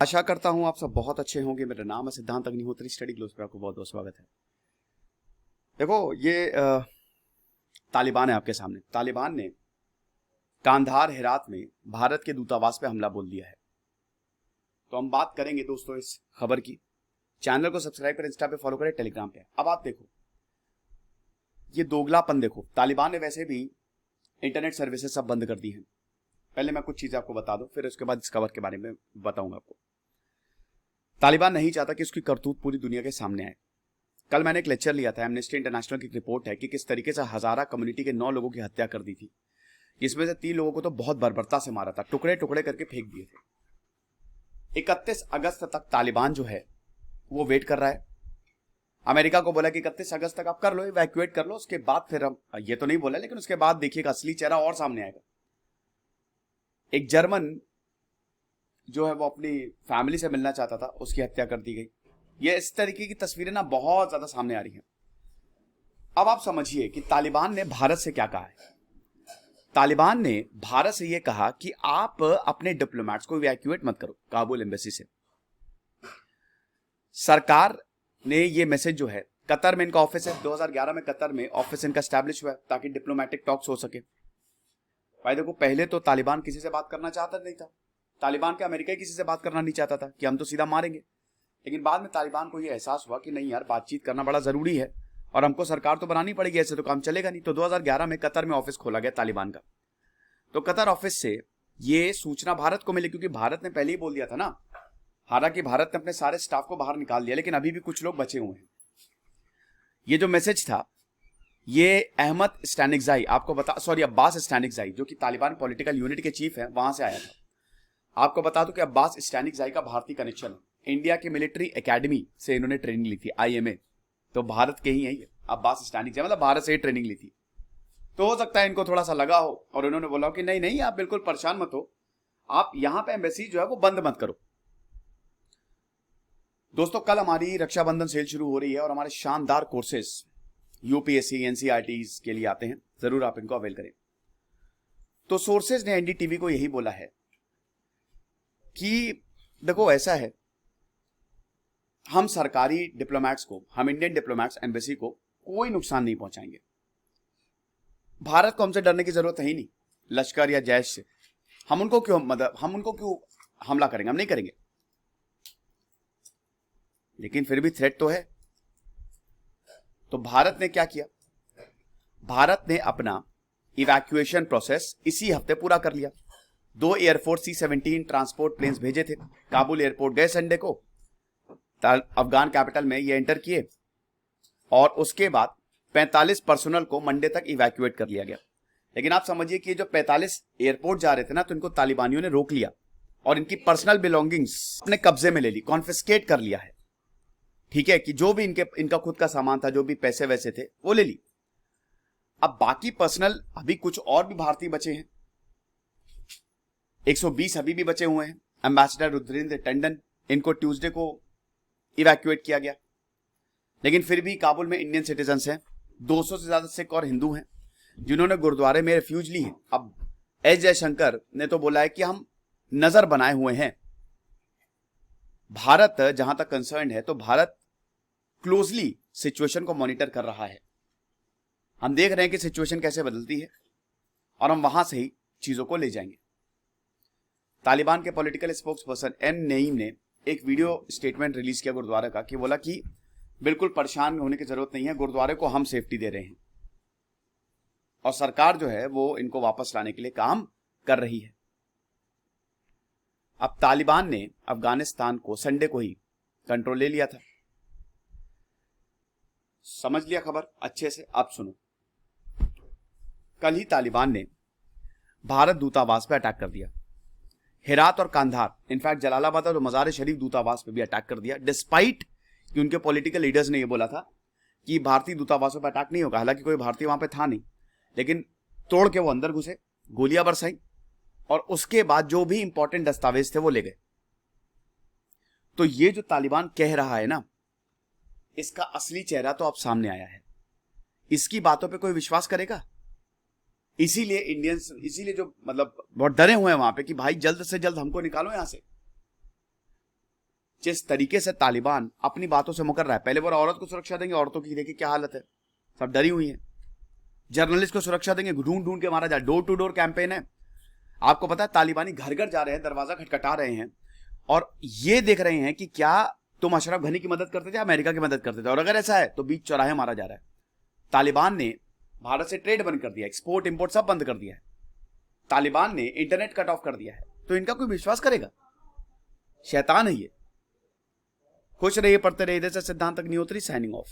आशा करता हूं आप सब बहुत अच्छे होंगे। मेरा नाम है सिद्धांत अग्निहोत्री। स्टडी ग्लोस पर आपको बहुत बहुत स्वागत है। देखो ये तालिबान है आपके सामने। तालिबान ने कांधार हेरात में भारत के दूतावास पे हमला बोल दिया है। तो हम बात करेंगे दोस्तों इस खबर की। चैनल को सब्सक्राइब करें, इंस्टा पे फॉलो करें, टेलीग्राम पे। अब आप देखो ये दोगलापन देखो। तालिबान ने वैसे भी इंटरनेट सर्विसेज सब बंद कर दी हैं। पहले मैं कुछ चीजें आपको बता दूं, फिर उसके बाद इस खबर के बारे में बताऊंगा आपको। तालिबान नहीं चाहता कि उसकी करतूत पूरी दुनिया के सामने आए। कल मैंने एक लेक्चर लिया था। एमनेस्टी इंटरनेशनल की रिपोर्ट है कि किस तरीके से हजारा कम्युनिटी के 9 लोगों की हत्या कर दी थी। इसमें से 3 लोगों को तो बहुत बर्बरता से मारा था, टुकड़े टुकड़े करके फेंक दिए थे। 31 अगस्त तक तालिबान जो है वो वेट कर रहा है। अमेरिका को बोला कि 31 अगस्त तक आप कर लो, इवैक्यूएट कर लो, उसके बाद फिर हम, ये तो नहीं बोला लेकिन उसके बाद देखिएगा असली चेहरा और सामने आएगा। एक जर्मन जो है वो अपनी फैमिली से मिलना चाहता था, उसकी हत्या कर दी गई। ये इस तरीके की तस्वीरें ना बहुत ज्यादा सामने आ रही हैं। अब आप समझिए कि तालिबान ने भारत से क्या कहा है। तालिबान ने भारत से यह कहा कि आप अपने डिप्लोमेट्स को इवैक्यूएट मत करो काबुल एम्बेसी से। सरकार ने ये मैसेज जो है, कतर में इनका ऑफिस है, 2011 में कतर में ऑफिस इनका एस्टैब्लिश हुआ ताकि डिप्लोमेटिक टॉक्स हो सके। भाई देखो, पहले तो तालिबान किसी से बात करना चाहता नहीं था। तालिबान के अमेरिका किसी से बात करना नहीं चाहता था कि हम तो सीधा मारेंगे। लेकिन बाद में तालिबान को यह एहसास हुआ कि नहीं यार, बातचीत करना बड़ा जरूरी है और हमको सरकार तो बनानी पड़ेगी, ऐसे तो काम चलेगा नहीं। तो 2011 में कतर में ऑफिस खोला गया तालिबान का। तो कतर ऑफिस से ये सूचना भारत को मिली, क्योंकि भारत ने पहले ही बोल दिया था ना। हालांकि भारत ने अपने सारे स्टाफ को बाहर निकाल दिया, लेकिन अभी भी कुछ लोग बचे हुए हैं। ये जो मैसेज था ये अहमद स्टैनिकजाई, अब्बास स्टैनिकजाई, जो कि तालिबान पॉलिटिकल यूनिट के चीफ हैं, वहां से आया था। आपको बता दूं कि अब्बास स्टैनिकजाई का भारतीय कनेक्शन है। इंडिया की मिलिट्री एकेडमी से इन्होंने ट्रेनिंग ली थी, IMA। तो भारत के ही है ये अब्बास स्टैनिकजाई, मतलब भारत से ही ट्रेनिंग ली थी। तो हो सकता है इनको थोड़ा सा लगा हो और उन्होंने बोला कि नहीं नहीं, आप बिल्कुल परेशान मत हो, आप यहां पे एम्बेसी जो है वो बंद मत करो। दोस्तों, कल हमारी रक्षाबंधन सेल शुरू हो रही है और हमारे शानदार कोर्सेज UPSC NCERT के लिए आते हैं। जरूर आप इनको अवेल करें। तो सोर्सेज ने NDTV को यही बोला है कि देखो ऐसा है, हम सरकारी डिप्लोमेट्स को, हम इंडियन डिप्लोमेट्स एम्बेसी को कोई नुकसान नहीं पहुंचाएंगे। भारत को हमसे डरने की जरूरत है ही नहीं, लश्कर या जैश से। हम उनको क्यों हमला करेंगे? हम नहीं करेंगे। लेकिन फिर भी थ्रेट तो है। तो भारत ने क्या किया? भारत ने अपना इवैक्यूएशन प्रोसेस इसी हफ्ते पूरा कर लिया। 2 एयरफोर्स C-17 ट्रांसपोर्ट प्लेन्स भेजे थे। काबुल एयरपोर्ट गए संडे को, अफगान कैपिटल में ये एंटर किए और उसके बाद 45 पर्सनल को मंडे तक इवैक्यूएट कर लिया गया। लेकिन आप समझिए कि जो 45 एयरपोर्ट जा रहे थे ना, तो इनको तालिबानियों ने रोक लिया और इनकी पर्सनल बिलोंगिंग्स अपने कब्जे में ले ली, कॉन्फिस्केट कर लिया है। ठीक है कि जो भी इनका खुद का सामान था, जो भी पैसे वैसे थे, वो ले ली। अब बाकी पर्सनल, अभी कुछ और भी भारतीय बचे हैं। 120 अभी भी बचे हुए हैं। एम्बेसडर रुद्रेंद्र टंडन, इनको ट्यूसडे को इवैक्यूएट किया गया। लेकिन फिर भी काबुल में इंडियन सिटीजन्स हैं। 200 से ज्यादा सिख और हिंदू हैं जिन्होंने गुरुद्वारे में रिफ्यूज ली है। अब एस जयशंकर ने तो बोला है कि हम नजर बनाए हुए हैं। भारत जहां तक कंसर्न है, तो भारत क्लोजली सिचुएशन को मॉनिटर कर रहा है। हम देख रहे हैं कि सिचुएशन कैसे बदलती है और हम वहां से ही चीजों को ले जाएंगे। तालिबान के political spokesperson M Naeem ने एक वीडियो स्टेटमेंट रिलीज किया गुरुद्वारे का, कि बोला कि बिल्कुल परेशान होने की जरूरत नहीं है, गुरुद्वारे को हम सेफ्टी दे रहे हैं और सरकार जो है वो इनको वापस लाने के लिए काम कर रही है। अब तालिबान ने अफगानिस्तान को संडे को ही कंट्रोल ले लिया था। समझ लिया खबर अच्छे से? अब सुनो, कल ही तालिबान ने भारत दूतावास पे अटैक कर दिया। हेरात और कांधार, इनफैक्ट जलालाबाद और मजार शरीफ दूतावास पे भी अटैक कर दिया, डिस्पाइट कि उनके पॉलिटिकल लीडर्स ने यह बोला था कि भारतीय दूतावासों पर अटैक नहीं होगा। हालांकि कोई भारतीय वहां पे था नहीं, लेकिन तोड़ के वो अंदर घुसे, गोलियां बरसाई और उसके बाद जो भी इंपॉर्टेंट दस्तावेज थे वो ले गए। तो ये जो तालिबान कह रहा है ना, इसका असली चेहरा तो अब सामने आया है। इसकी बातों पे कोई विश्वास करेगा? इसीलिए इंडियंस, इसीलिए जो मतलब बहुत डरे हुए हैं वहां पे कि भाई जल्द से जल्द हमको निकालो यहां से। जिस तरीके से तालिबान अपनी बातों से मुकर रहा है, पहले वो औरत को सुरक्षा देंगे, औरतों की देखिए क्या हालत है, सब डरी हुई है। जर्नलिस्ट को सुरक्षा देंगे, ढूंढ ढूंढ के मारा जाए, डोर टू डोर कैंपेन है। आपको पता है तालिबानी घर घर जा रहे हैं, दरवाजा खटखटा रहे हैं और ये देख रहे हैं कि क्या तुम अशरफ घनी की मदद करते थे, अमेरिका की मदद करते थे, और अगर ऐसा है तो बीच चौराहे मारा जा रहा है। तालिबान ने भारत से ट्रेड बंद कर दिया, एक्सपोर्ट इंपोर्ट सब बंद कर दिया है। तालिबान ने इंटरनेट कट ऑफ कर दिया है, तो इनका कोई विश्वास करेगा? शैतान है ये। खुश रहिए, पढ़ते रहिए। जैसे सिद्धांत अग्निहोत्री, साइनिंग ऑफ।